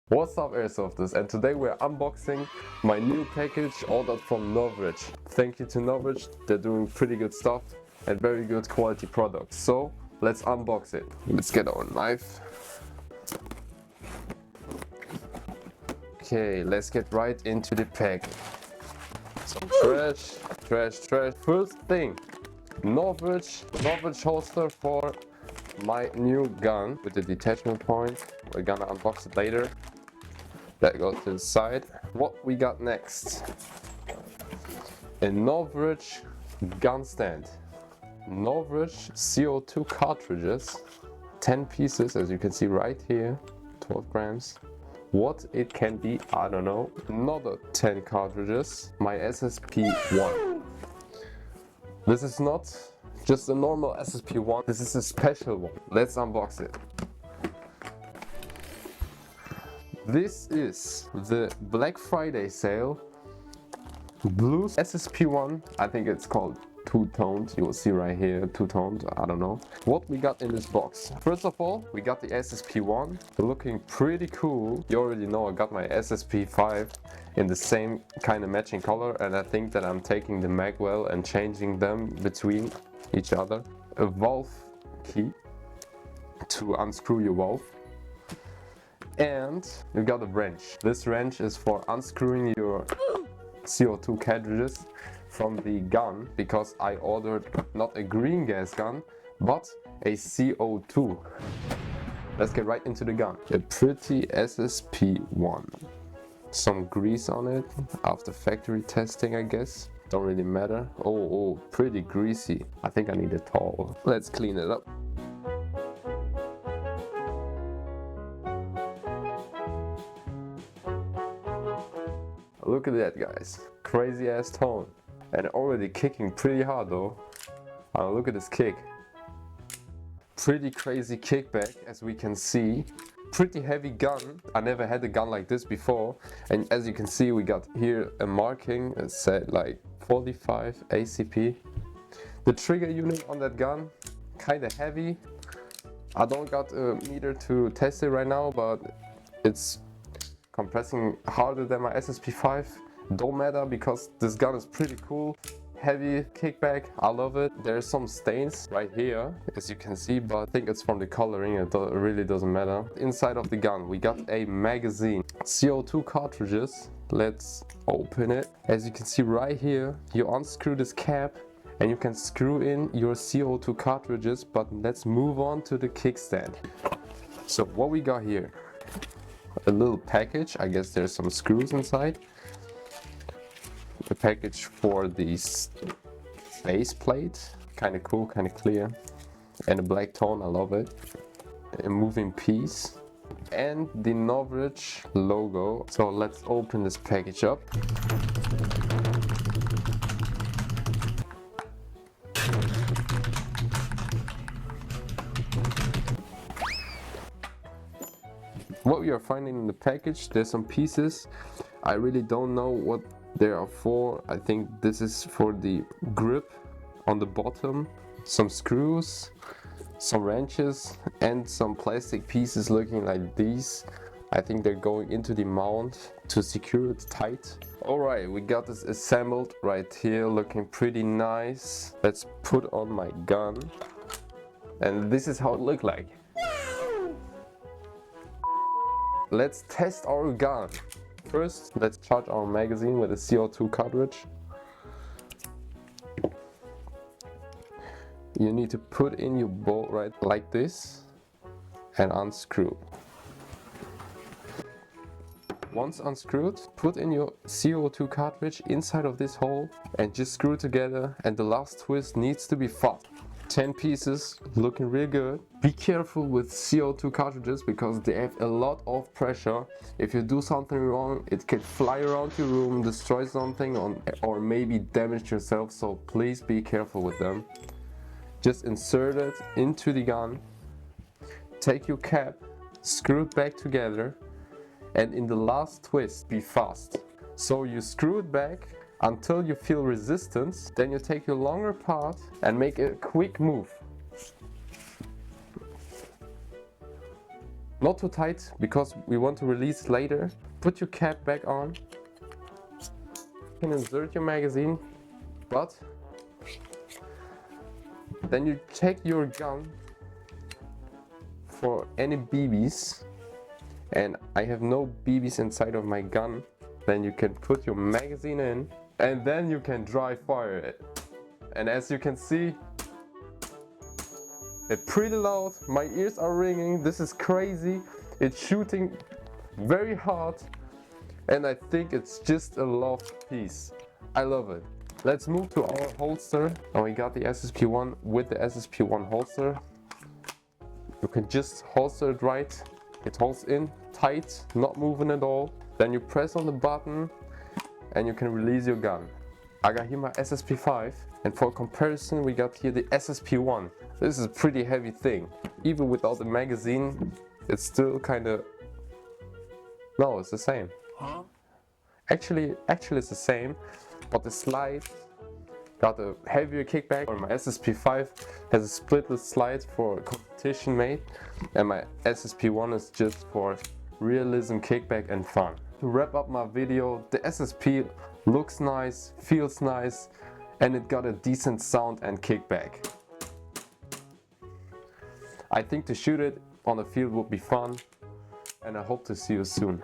What's up, airsofters, and today we're unboxing my new package ordered from Novritsch. Thank you to Novritsch, they're doing pretty good stuff and very good quality products. So let's unbox it. Let's get our knife. Okay, let's get right into the pack. Some trash. First thing, Novritsch holster for my new gun with the detachment point. We're gonna unbox it later. That goes to the side. What we got next? A Novritsch gun stand. Novritsch CO2 cartridges. 10 pieces, as you can see right here. 12 grams. What it can be, I don't know. Another 10 cartridges. My SSP1. This is not just a normal SSP1. This is a special one. Let's unbox it. This is the Black Friday sale blue SSP1. I think it's called two-toned. You will see right here, two-toned. I don't know. What we got in this box. First of all, we got the SSP1. Looking pretty cool. You already know I got my SSP5 in the same kind of matching color, and I think that I'm taking the magwell and changing them between each other. A valve key to unscrew your valve. And you got a wrench. This wrench is for unscrewing your CO2 cartridges from the gun, because I ordered not a green gas gun, but a CO2. Let's get right into the gun. A pretty SSP1. Some grease on it, after factory testing I guess. Don't really matter. Oh, pretty greasy. I think I need a towel. Let's clean it up. Look at that, guys. Crazy ass tone. And already kicking pretty hard though. Look at this kick. Pretty crazy kickback, as we can see. Pretty heavy gun. I never had a gun like this before. And as you can see, we got here a marking. It said like 45 ACP. The trigger unit on that gun, kinda heavy. I don't got a meter to test it right now, but it's compressing harder than my SSP5. Don't matter, because this gun is pretty cool. Heavy kickback, I love it. There's some stains right here, as you can see, but I think it's from the coloring. It really doesn't matter. Inside of the gun, we got a magazine. CO2 cartridges. Let's open it. As you can see right here, you unscrew this cap and you can screw in your CO2 cartridges, but let's move on to the kickstand. So what we got here? A little package. I guess there's some screws inside. A package for the base plate. Kind of cool, kind of clear. And a black tone, I love it. A moving piece. And the Novritsch logo. So let's open this package up. What we are finding in the package, there's some pieces. I really don't know what they are for. I think this is for the grip on the bottom. Some screws, some wrenches, and some plastic pieces looking like these. I think they're going into the mount to secure it tight. Alright, we got this assembled right here, looking pretty nice. Let's put on my gun. And this is how it looked like. Let's test our gun. First, let's charge our magazine with a CO2 cartridge. You need to put in your bolt right like this and unscrew. Once unscrewed, put in your CO2 cartridge inside of this hole and just screw it together, and the last twist needs to be fast. 10 pieces, looking real good. Be careful with CO2 cartridges because they have a lot of pressure. If you do something wrong, it can fly around your room, destroy something, or maybe damage yourself, so please be careful with them. Just insert it into the gun, take your cap, screw it back together, and in the last twist, be fast. So you screw it back until you feel resistance, then you take your longer part and make a quick move. Not too tight because we want to release later. Put your cap back on. You can insert your magazine, but then you check your gun for any BBs, and I have no BBs inside of my gun. Then you can put your magazine in and then you can dry fire it. And as you can see, it's pretty loud, my ears are ringing, this is crazy. It's shooting very hard and I think it's just a love piece. I love it. Let's move to our holster. And we got the SSP1 with the SSP1 holster. You can just holster it right. It holds in tight, not moving at all. Then you press on the button and you can release your gun. I got here my SSP5, and for comparison we got here the SSP1. This is a pretty heavy thing. Even without the magazine, it's still kind of... No, it's the same. Huh? Actually it's the same, but the slide got a heavier kickback. Or my SSP5 has a splitless slide for competition made, and my SSP1 is just for realism, kickback and fun. To wrap up my video, the SSP looks nice, feels nice, and it got a decent sound and kickback. I think to shoot it on the field would be fun, and I hope to see you soon.